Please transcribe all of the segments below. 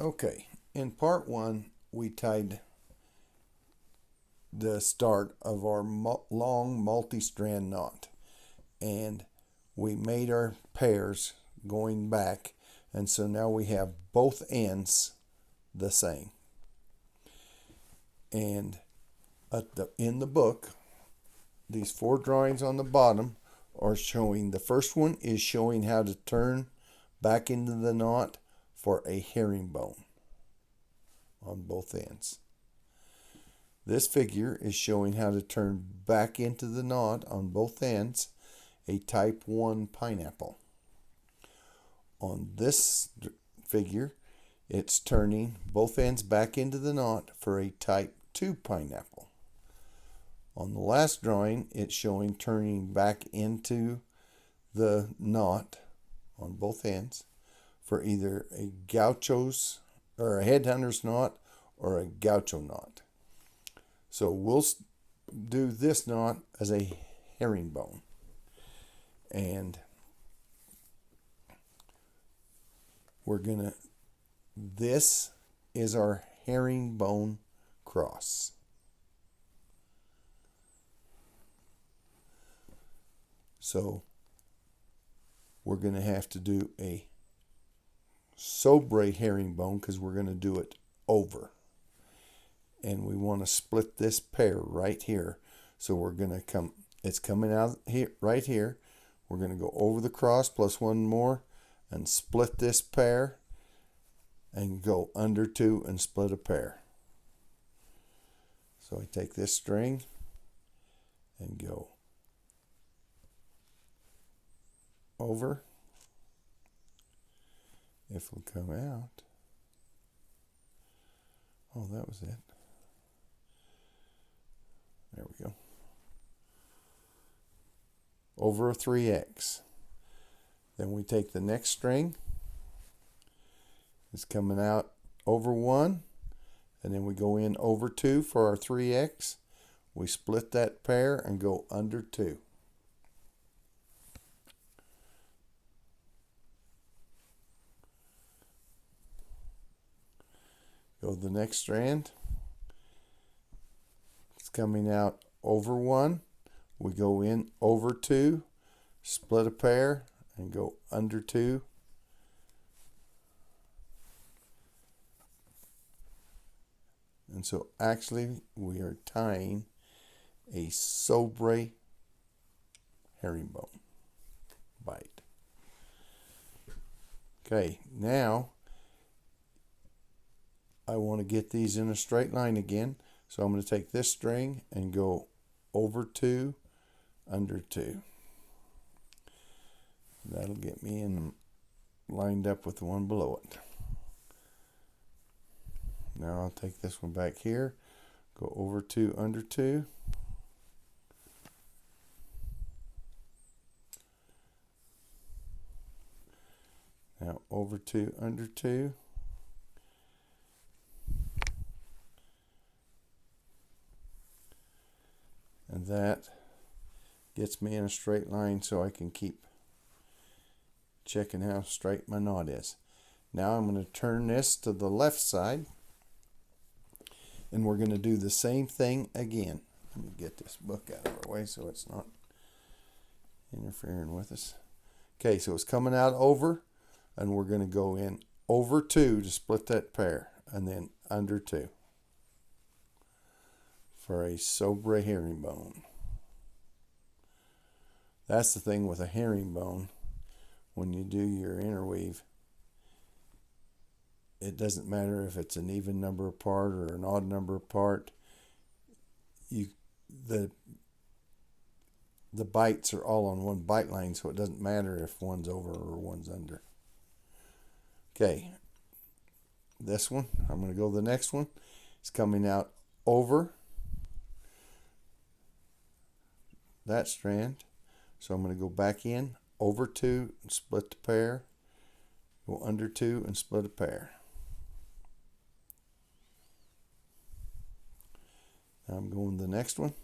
Okay, in part one, we tied the start of our long multi-strand knot, and we made our pairs going back, and so now we have both ends the same. And in the book, these 4 drawings on the bottom are showing, the first one is showing how to turn back into the knot for a herringbone on both ends. This figure is showing how to turn back into the knot on both ends a type 1 pineapple. On this figure, it's turning both ends back into the knot for a type 2 pineapple. On the last drawing, it's showing turning back into the knot on both ends for either a gaucho's or a headhunter's knot or a gaucho knot. So we'll do this knot as a herringbone. And this is our herringbone cross. So we're going to have to do a Sobre herringbone because we're going to do it over. And we want to split this pair right here. So we're going to it's coming out here, right here. We're going to go over the cross plus one more and split this pair and go under 2 and split a pair. So I take this string and go over. If it'll come out. Oh, that was it. There we go. Over a 3x. Then we take the next string. It's coming out over 1. And then we go in over 2 for our 3x. We split that pair and go under 2. Go to the next strand. It's coming out over 1. We go in over 2, split a pair, and go under 2. And so actually we are tying a Sobre herringbone bite. Okay, now I want to get these in a straight line again. So I'm going to take this string and go over 2, under 2. That'll get me in lined up with the one below it. Now I'll take this one back here, go over 2, under 2. Now over 2, under 2. And that gets me in a straight line so I can keep checking how straight my knot is. Now I'm going to turn this to the left side. And we're going to do the same thing again. Let me get this book out of our way so it's not interfering with us. Okay, so it's coming out over. And we're going to go in over 2 to split that pair. And then under 2. For a Sobre herringbone. That's the thing with a herringbone. When you do your interweave, it doesn't matter if it's an even number apart or an odd number apart. The bites are all on one bite line, so it doesn't matter if one's over or one's under. Okay, this one, I'm going to go to the next one. It's coming out over that strand. So I'm going to go back in, over 2 and split the pair, go under 2 and split a pair. Now I'm going to the next one.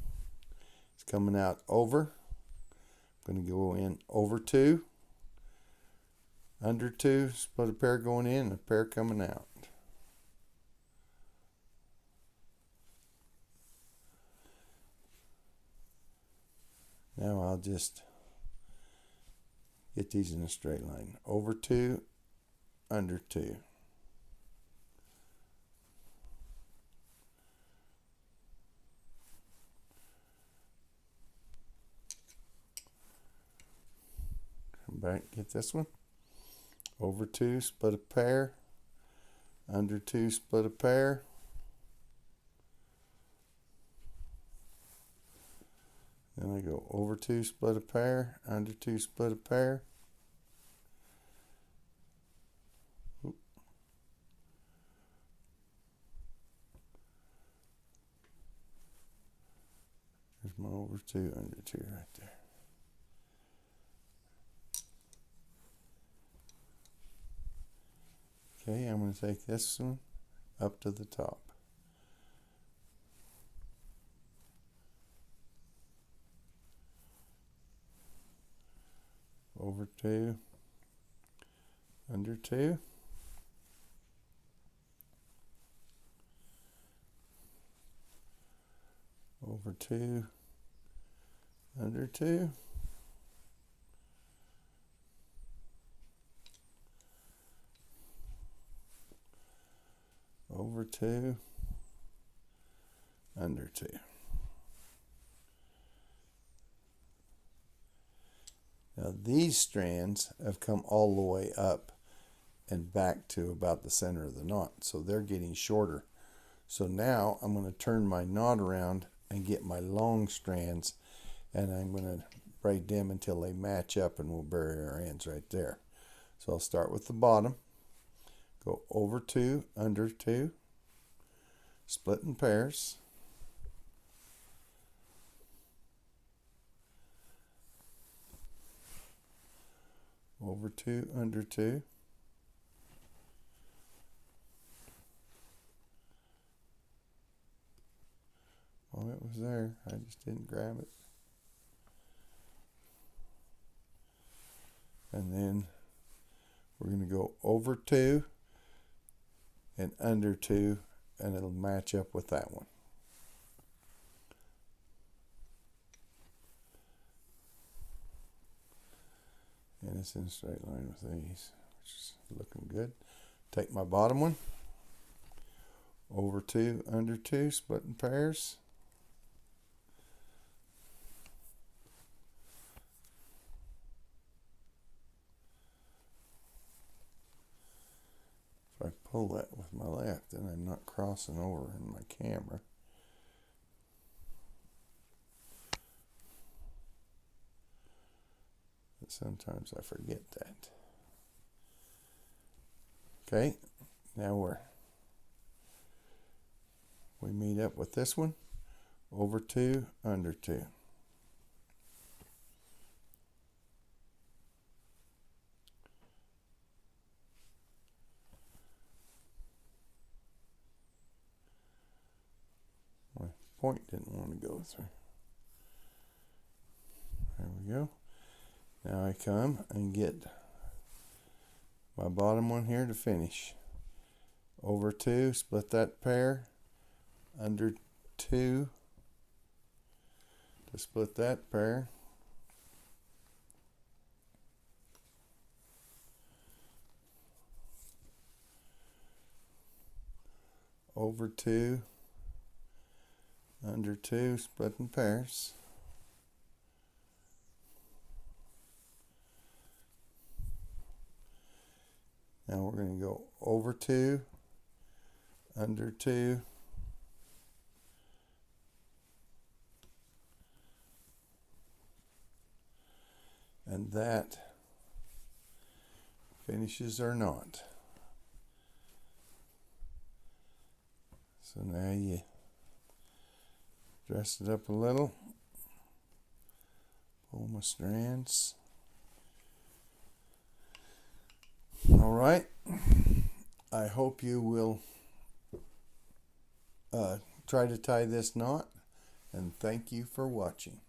It's coming out over. I'm going to go in over 2, under 2, split a pair going in and a pair coming out. Now I'll just get these in a straight line. Over 2, under 2. Come back, get this one. Over 2, split a pair. Under 2, split a pair. Then I go over 2, split a pair, under 2, split a pair. Oop. There's my over 2, under 2 right there. Okay, I'm going to take this one up to the top. Over 2, under 2. Over 2, under 2. Over 2, under 2. Now these strands have come all the way up and back to about the center of the knot, so they're getting shorter. So now I'm going to turn my knot around and get my long strands, and I'm going to braid them until they match up, and we'll bury our ends right there. So I'll start with the bottom, go over 2, under 2, split in pairs. Over 2, under 2. Well, it was there. I just didn't grab it. And then we're going to go over 2 and under 2, and it'll match up with that one. And it's in a straight line with these, which is looking good. Take my bottom one, over 2, under 2, split in pairs. If I pull that with my left, then I'm not crossing over in my camera. But sometimes I forget that. Okay, now we meet up with this one, over 2, under 2. My point didn't want to go through. There we go. Now I come and get my bottom one here to finish. Over 2, split that pair, under 2 to split that pair. Over 2, under 2, split in pairs. Now we're going to go over 2, under 2, and that finishes our knot. So now you dress it up a little, pull my strands. All right, I hope you will try to tie this knot, and thank you for watching.